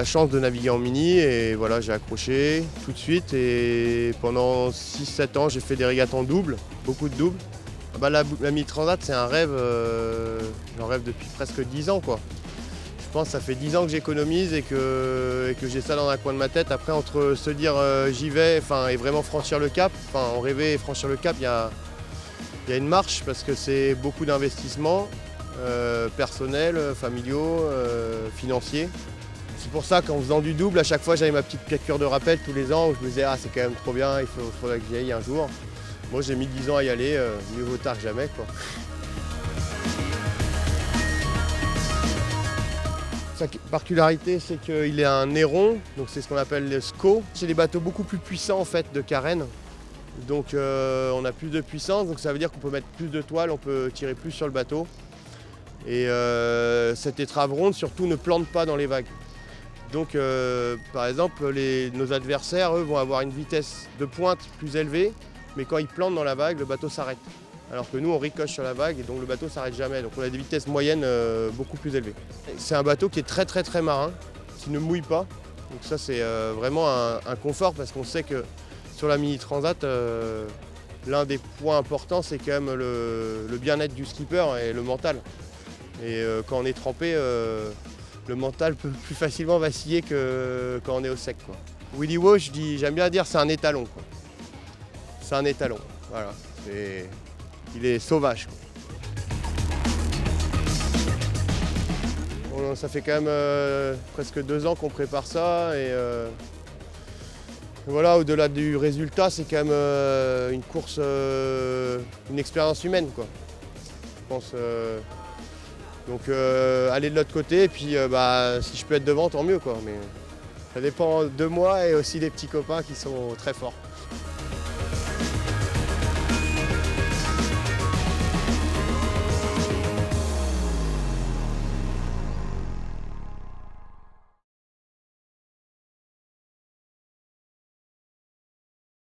la chance de naviguer en mini et voilà, j'ai accroché tout de suite et pendant 6-7 ans, j'ai fait des régates en double, beaucoup de doubles. La Mini Transat, c'est un rêve, j'en rêve depuis presque 10 ans, quoi. Je pense que ça fait 10 ans que j'économise et que j'ai ça dans un coin de ma tête. Après, entre se dire j'y vais et vraiment franchir le cap, en rêver et franchir le cap, il y a une marche parce que c'est beaucoup d'investissements personnels, familiaux, financiers. C'est pour ça qu'en faisant du double, à chaque fois, j'avais ma petite piqûre de rappel tous les ans où je me disais c'est quand même trop bien, il faudrait que j'y aille un jour. Moi, j'ai mis 10 ans à y aller, mieux vaut tard que jamais, quoi. Sa particularité, c'est qu'il est un airon, donc c'est ce qu'on appelle le SCO. C'est des bateaux beaucoup plus puissants en fait de carène. Donc on a plus de puissance, donc ça veut dire qu'on peut mettre plus de toile, on peut tirer plus sur le bateau. Et cette étrave ronde surtout ne plante pas dans les vagues. Donc par exemple, nos adversaires, eux, vont avoir une vitesse de pointe plus élevée, mais quand ils plantent dans la vague, le bateau s'arrête. Alors que nous, on ricoche sur la vague et donc le bateau ne s'arrête jamais. Donc on a des vitesses moyennes beaucoup plus élevées. C'est un bateau qui est très très très marin, qui ne mouille pas. Donc ça, c'est vraiment un confort parce qu'on sait que sur la Mini Transat, l'un des points importants, c'est quand même le bien-être du skipper et le mental. Et quand on est trempé, le mental peut plus facilement vaciller que quand on est au sec, quoi. Willy Wo, j'aime bien dire, c'est un étalon, quoi. C'est un étalon, voilà. Il est sauvage, quoi. Ça fait quand même presque 2 ans qu'on prépare ça et voilà, au-delà du résultat, c'est quand même une course, une expérience humaine, quoi. Je pense. Donc aller de l'autre côté et puis si je peux être devant, tant mieux, quoi. Mais ça dépend de moi et aussi des petits copains qui sont très forts.